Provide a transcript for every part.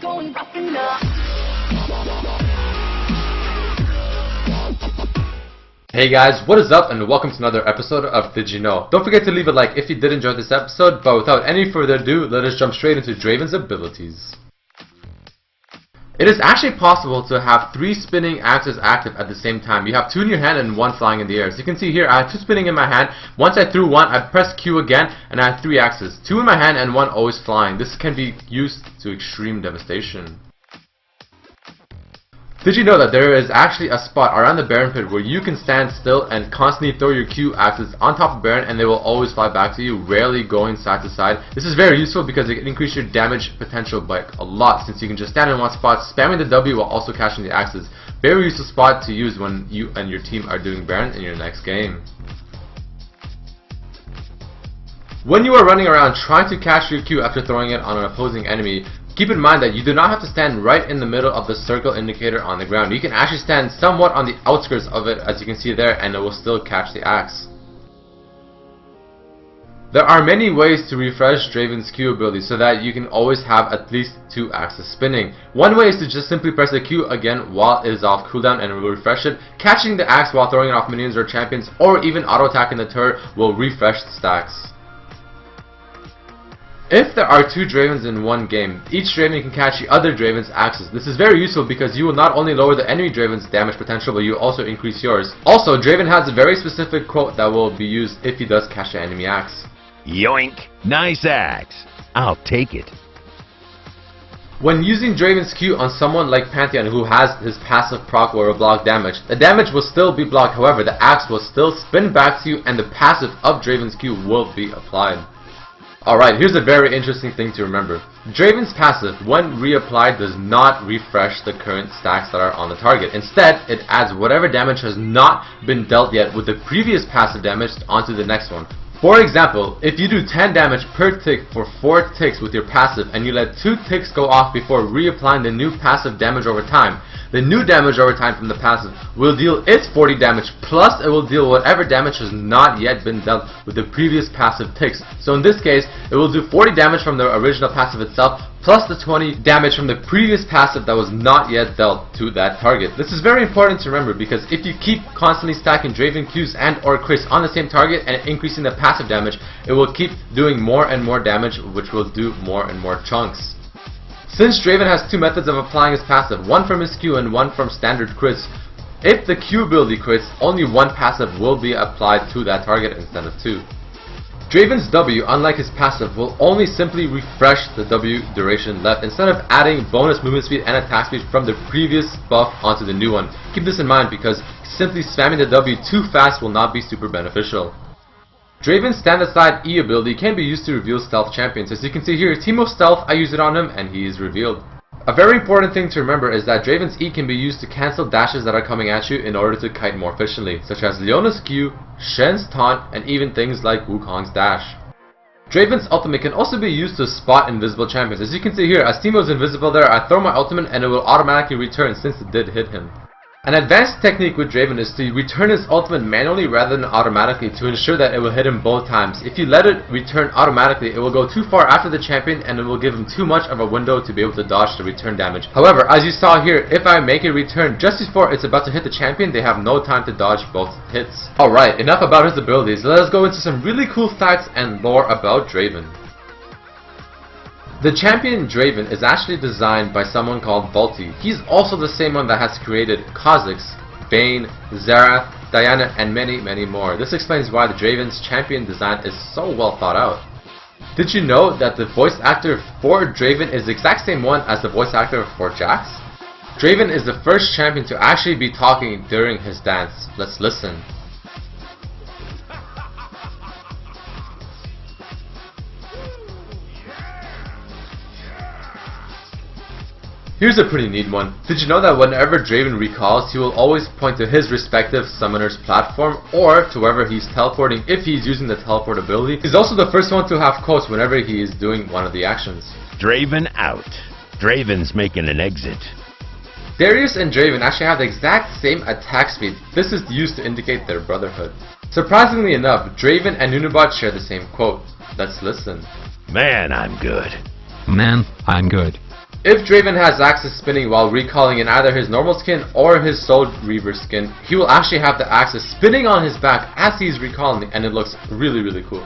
going rough enough. Hey guys, what is up and welcome to another episode of Did You Know? Don't forget to leave a like if you did enjoy this episode, but without any further ado, let us jump straight into Draven's abilities. It is actually possible to have 3 spinning axes active at the same time. You have 2 in your hand and 1 flying in the air. As you can see here, I have 2 spinning in my hand. Once I threw 1, I pressed Q again, and I have 3 axes. 2 in my hand and 1 always flying. This can be used to extreme devastation. Did you know that there is actually a spot around the Baron pit where you can stand still and constantly throw your Q axes on top of Baron and they will always fly back to you, rarely going side to side. This is very useful because it can increase your damage potential by a lot, since you can just stand in one spot, spamming the W while also catching the axes. Very useful spot to use when you and your team are doing Baron in your next game. When you are running around trying to catch your Q after throwing it on an opposing enemy, keep in mind that you do not have to stand right in the middle of the circle indicator on the ground. You can actually stand somewhat on the outskirts of it, as you can see there, and it will still catch the axe. There are many ways to refresh Draven's Q ability so that you can always have at least 2 axes spinning. One way is to just simply press the Q again while it is off cooldown and it will refresh it. Catching the axe while throwing it off minions or champions, or even auto attacking the turret will refresh the stacks. If there are 2 Dravens in one game, each Draven can catch the other Draven's axes. This is very useful because you will not only lower the enemy Draven's damage potential, but you will also increase yours. Also, Draven has a very specific quote that will be used if he does catch the enemy axe. Yoink! Nice axe! I'll take it. When using Draven's Q on someone like Pantheon who has his passive proc or block damage, the damage will still be blocked, however the axe will still spin back to you and the passive of Draven's Q will be applied. Alright, here's a very interesting thing to remember. Draven's passive, when reapplied, does not refresh the current stacks that are on the target. Instead, it adds whatever damage has not been dealt yet with the previous passive damage onto the next one. For example, if you do 10 damage per tick for 4 ticks with your passive and you let 2 ticks go off before reapplying the new passive damage over time, the new damage over time from the passive will deal its 40 damage, plus it will deal whatever damage has not yet been dealt with the previous passive ticks. So in this case, it will do 40 damage from the original passive itself, plus the 20 damage from the previous passive that was not yet dealt to that target. This is very important to remember because if you keep constantly stacking Draven Qs and or crits on the same target and increasing the passive damage, it will keep doing more and more damage, which will do more and more chunks. Since Draven has 2 methods of applying his passive, one from his Q and one from standard crits, if the Q ability crits, only one passive will be applied to that target instead of 2. Draven's W, unlike his passive, will only simply refresh the W duration left instead of adding bonus movement speed and attack speed from the previous buff onto the new one. Keep this in mind because simply spamming the W too fast will not be super beneficial. Draven's stand aside E ability can be used to reveal stealth champions. As you can see here, Teemo Stealth, I use it on him and he is revealed. A very important thing to remember is that Draven's E can be used to cancel dashes that are coming at you in order to kite more efficiently, such as Leona's Q, Shen's taunt, and even things like Wukong's dash. Draven's ultimate can also be used to spot invisible champions. As you can see here, as Teemo is invisible there, I throw my ultimate and it will automatically return since it did hit him. An advanced technique with Draven is to return his ultimate manually rather than automatically to ensure that it will hit him both times. If you let it return automatically, it will go too far after the champion and it will give him too much of a window to be able to dodge the return damage. However, as you saw here, if I make it return just before it's about to hit the champion, they have no time to dodge both hits. Alright, enough about his abilities. Let us go into some really cool facts and lore about Draven. The champion Draven is actually designed by someone called Volti. He's also the same one that has created Kha'Zix, Vayne, Xerath, Diana, and many more. This explains why the Draven's champion design is so well thought out. Did you know that the voice actor for Draven is the exact same one as the voice actor for Jax? Draven is the first champion to actually be talking during his dance. Let's listen. Here's a pretty neat one. Did you know that whenever Draven recalls, he will always point to his respective summoner's platform or to wherever he's teleporting if he's using the teleport ability. He's also the first one to have quotes whenever he is doing one of the actions. Draven out. Draven's making an exit. Darius and Draven actually have the exact same attack speed. This is used to indicate their brotherhood. Surprisingly enough, Draven and Nunabot share the same quote. Let's listen. Man, I'm good. Man, I'm good. If Draven has axes spinning while recalling in either his normal skin or his Soul Reaver skin, he will actually have the axes spinning on his back as he's recalling, and it looks really cool.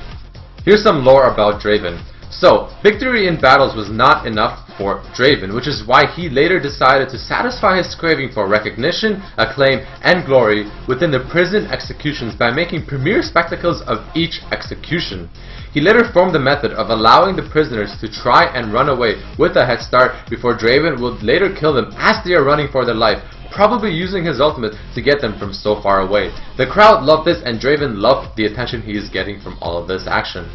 Here's some lore about Draven. So, victory in battles was not enough for Draven, which is why he later decided to satisfy his craving for recognition, acclaim, and glory within the prison executions by making premiere spectacles of each execution. He later formed the method of allowing the prisoners to try and run away with a head start before Draven would later kill them as they are running for their life, probably using his ultimate to get them from so far away. The crowd loved this, and Draven loved the attention he is getting from all of this action.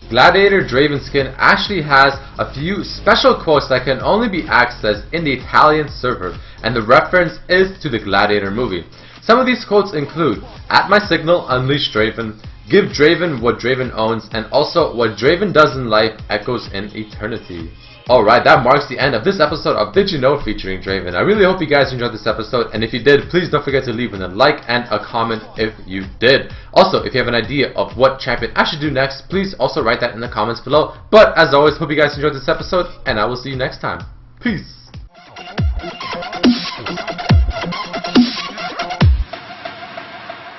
Gladiator Draven skin actually has a few special quotes that can only be accessed in the Italian server, and the reference is to the Gladiator movie. Some of these quotes include, "At my signal, unleash Draven," "Give Draven what Draven owns," and also, "What Draven does in life echoes in eternity." Alright, that marks the end of this episode of Did You Know featuring Draven. I really hope you guys enjoyed this episode, and if you did, please don't forget to leave a like and a comment if you did. Also, if you have an idea of what champion I should do next, please also write that in the comments below. But as always, hope you guys enjoyed this episode, and I will see you next time. Peace!